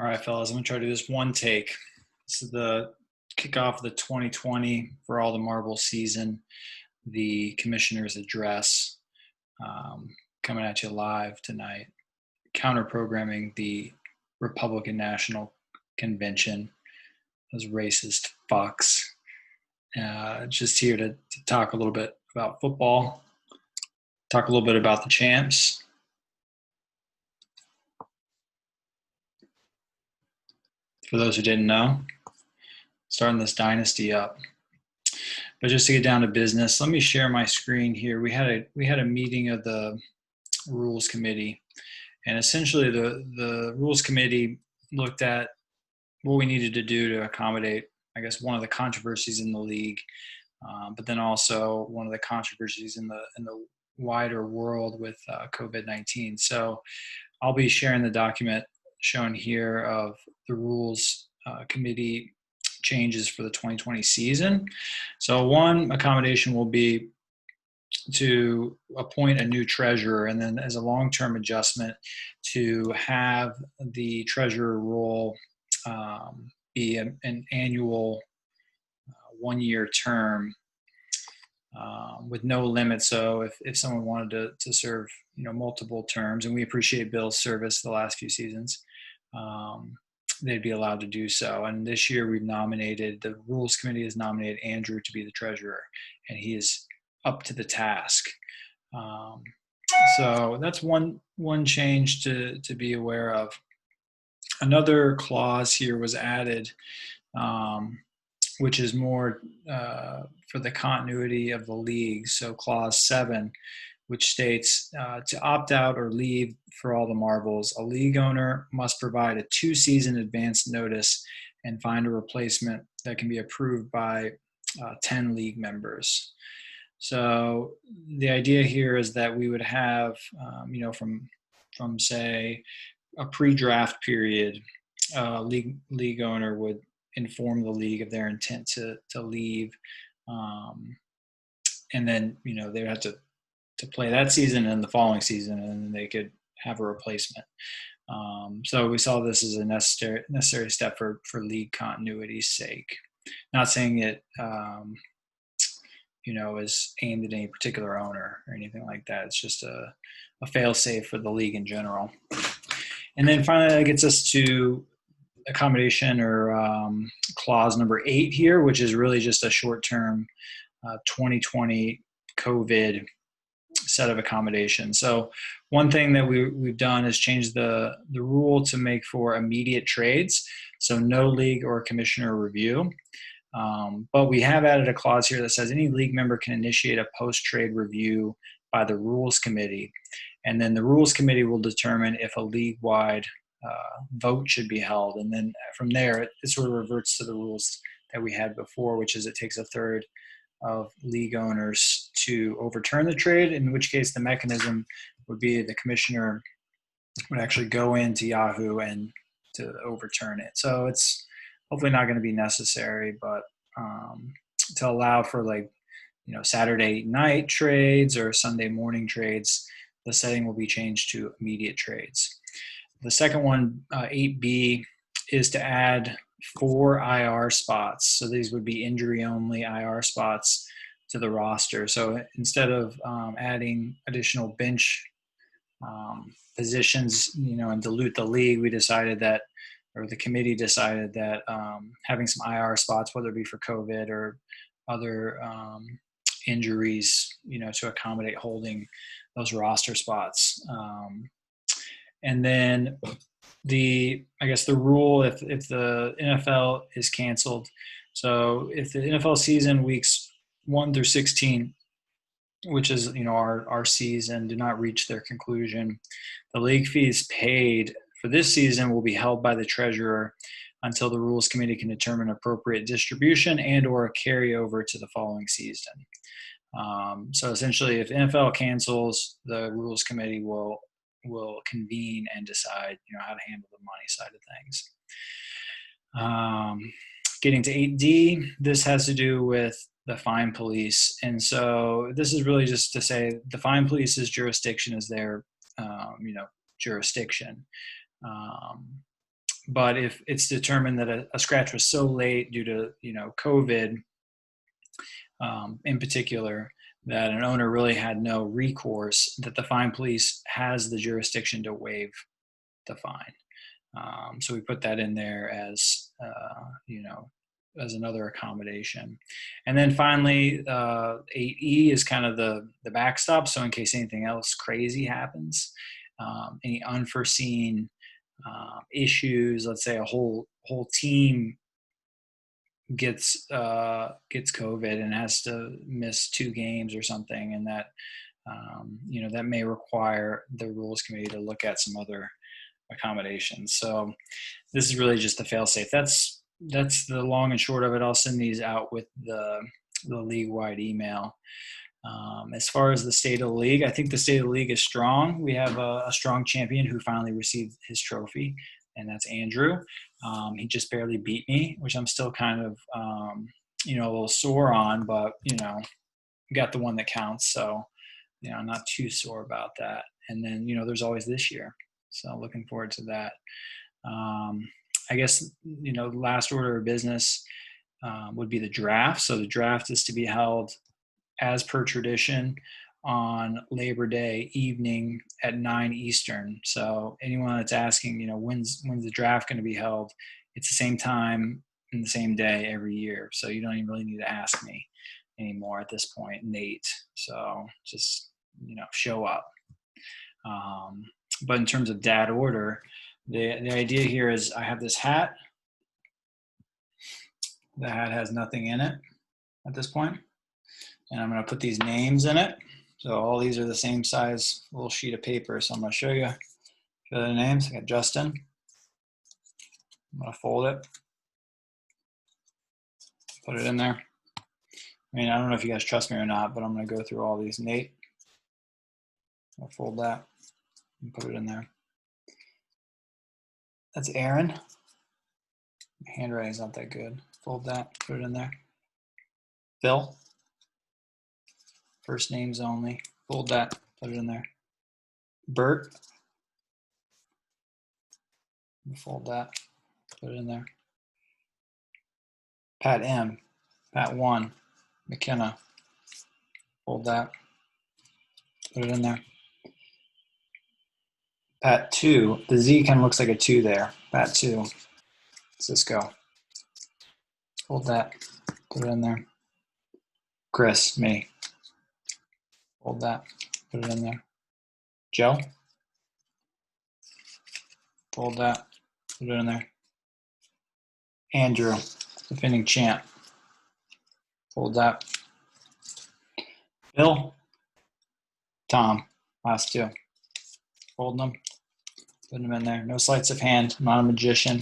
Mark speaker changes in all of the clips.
Speaker 1: All right, fellas, I'm gonna try to do this one take. This is the kickoff of the 2020 for all the marble season, the commissioner's address, um, coming at you live tonight, counter programming the Republican National Convention, those racist fucks. Just here to talk a little bit about football, talk a little bit about the champs. For those who didn't know, starting this dynasty up. But just to get down to business, let me share my screen here. We had a meeting of the rules committee, and essentially the rules committee looked at what we needed to do to accommodate, I guess, one of the controversies in the league, but then also one of the controversies in the wider world with COVID-19. So I'll be sharing the document shown here of the rules committee changes for the 2020 season. So one accommodation will be to appoint a new treasurer, and then as a long-term adjustment to have the treasurer role be an annual one-year term with no limit. So if someone wanted to serve multiple terms, and we appreciate Bill's service the last few seasons, they'd be allowed to do so. And this year the rules committee has nominated Andrew to be the treasurer, and he is up to the task. So that's one change to be aware of. Another clause here was added, which is more for the continuity of the league. So clause 7, which states to opt out or leave for all the marbles, a league owner must provide a 2-season advance notice and find a replacement that can be approved by 10 league members. So the idea here is that we would have, from say a pre-draft period, league owner would inform the league of their intent to leave, and then they would have to play that season and the following season, and then they could have a replacement. So we saw this as a necessary step for league continuity's sake. Not saying it is aimed at any particular owner or anything like that. It's just a fail-safe for the league in general. And then finally, that gets us to accommodation or clause number 8 here, which is really just a short-term 2020 COVID set of accommodations. So one thing that we've done is change the rule to make for immediate trades, so no league or commissioner review. But we have added a clause here that says any league member can initiate a post-trade review by the rules committee, and then the rules committee will determine if a league-wide vote should be held. And then from there, it sort of reverts to the rules that we had before, which is it takes a third of league owners to overturn the trade, in which case the mechanism would be the commissioner would actually go into Yahoo and to overturn it. So it's hopefully not going to be necessary, but to allow for Saturday night trades or Sunday morning trades, the setting will be changed to immediate trades. The second one, 8B, is to add 4 IR spots. So these would be injury-only IR spots to the roster. So instead of adding additional bench positions, and dilute the league, the committee decided that having some IR spots, whether it be for COVID or other injuries, to accommodate holding those roster spots. And then the rule, if the NFL is canceled, so if the NFL season weeks 1 through 16, which is our season, do not reach their conclusion, the league fees paid for this season will be held by the treasurer until the rules committee can determine appropriate distribution and or a carryover to the following season. So essentially, if NFL cancels, the rules committee will convene and decide, how to handle the money side of things. Getting to 8D, this has to do with the fine police. And so this is really just to say the fine police's jurisdiction is their, jurisdiction. But if it's determined that a scratch was so late due to COVID in particular, that an owner really had no recourse, that the fine police has the jurisdiction to waive the fine. So we put that in there as as another accommodation. And then finally, 8E is kind of the backstop. So in case anything else crazy happens, any unforeseen issues, let's say a whole team gets COVID and has to miss 2 games or something, and that that may require the rules committee to look at some other accommodations. So this is really just the fail-safe. That's the long and short of it. I'll send these out with the league-wide email. As far as the state of the league, I think the state of the league is strong. We have a strong champion who finally received his trophy, and that's Andrew. He just barely beat me, which I'm still kind of a little sore on, but got the one that counts, so I'm not too sore about that. And then there's always this year, so looking forward to that. I guess the last order of business would be the draft. So the draft is to be held as per tradition on Labor Day evening at 9 Eastern. So anyone that's asking, when's the draft going to be held? It's the same time and the same day every year. So you don't even really need to ask me anymore at this point, Nate. So just, show up. But in terms of dat order, the idea here is I have this hat. The hat has nothing in it at this point. And I'm going to put these names in it. So all these are the same size little sheet of paper. So I'm going to show you the names. I got Justin. I'm going to fold it. Put it in there. I mean, I don't know if you guys trust me or not, but I'm going to go through all these. Nate. I'll fold that and put it in there. That's Aaron. My handwriting's not that good. Fold that, put it in there. Phil. First names only. Fold that, put it in there. Bert. Fold that, put it in there. Pat M. Pat 1. McKenna. Fold that, put it in there. Pat 2. The Z kind of looks like a 2 there. Pat 2. Cisco. Fold that, put it in there. Chris, me. Fold that, put it in there. Joe. Fold that, put it in there. Andrew, defending champ. Fold that. Bill. Tom, last 2. Fold them, put them in there. No sleights of hand, I'm not a magician.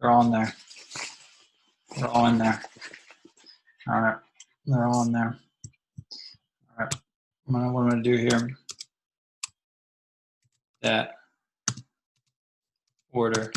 Speaker 1: They're all in there. They're all in there. All right, they're all in there. All right, what I'm going to do here, that order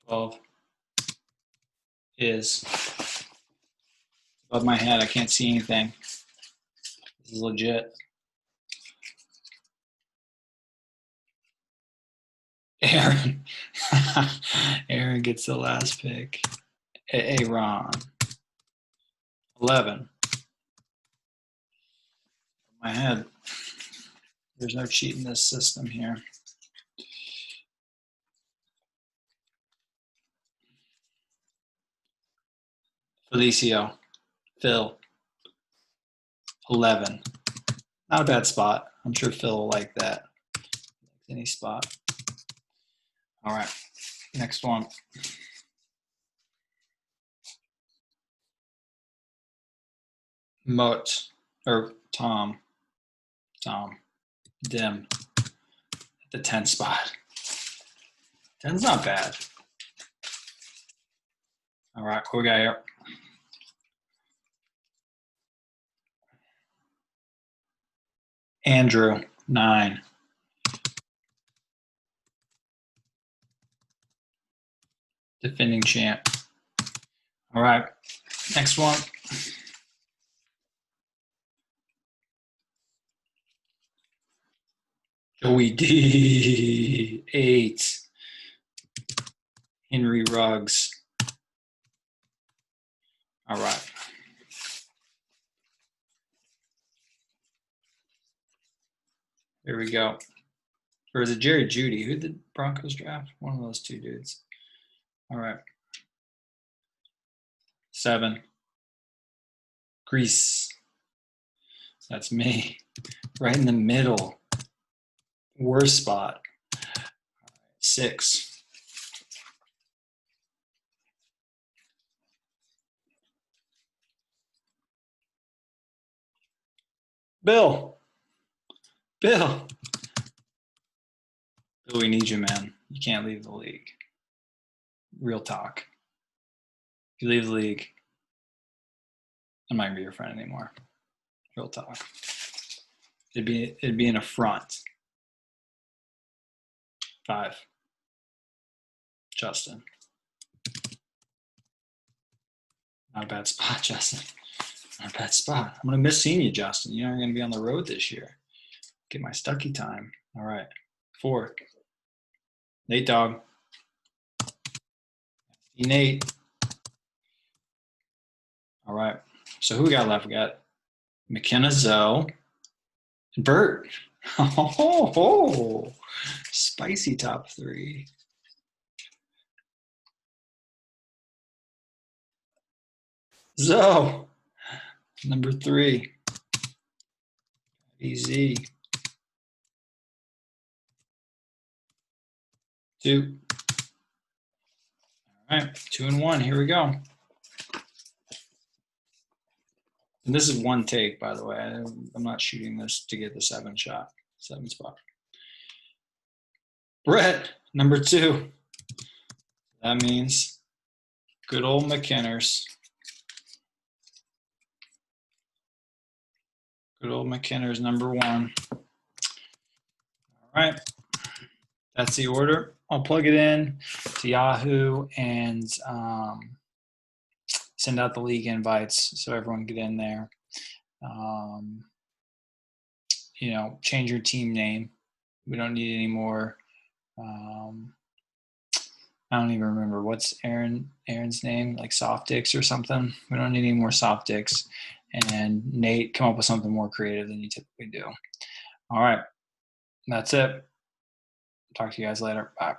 Speaker 1: 12 is above my head. I can't see anything. This is legit. Aaron. Aaron gets the last pick. Aaron. 11. My head. There's no cheat in this system here. Felicio. Phil. 11. Not a bad spot. I'm sure Phil will like that. Any spot. All right. Next one. Mot. Or Tom. Dim. At the 10 spot. 10's not bad. All right. What we got here? Andrew, 9. Defending champ. All right, next one. Joey D. 8. Henry Ruggs. All right. Here we go. Or is it Jerry Jeudy? Who did Broncos draft? One of those two dudes. All right. 7. Grease. That's me. Right in the middle. Worst spot. 6. Bill. Bill, we need you, man. You can't leave the league. Real talk. If you leave the league, I'm not gonna be your friend anymore. Real talk. It'd be an affront. 5. Justin. Not a bad spot, Justin. Not a bad spot. I'm gonna miss seeing you, Justin. You're gonna be on the road this year. Get my Stucky time. All right. 4. Nate Dogg. Nate. All right. So who we got left? We got McKenna, Zoe, and Bert. Oh, spicy top 3. Zoe, number 3. Easy. 2. All right, 2 and 1. Here we go. And this is one take, by the way. I'm not shooting this to get the 7 spot. Brett, number 2. That means good old McKinners. Good old McKinners, number 1. All right. That's the order. I'll plug it in to Yahoo and send out the league invites so everyone get in there. Change your team name. We don't need any more. I don't even remember what's Aaron's name, like soft dicks or something. We don't need any more soft dicks. And Nate, come up with something more creative than you typically do. All right, that's it. Talk to you guys later. Bye.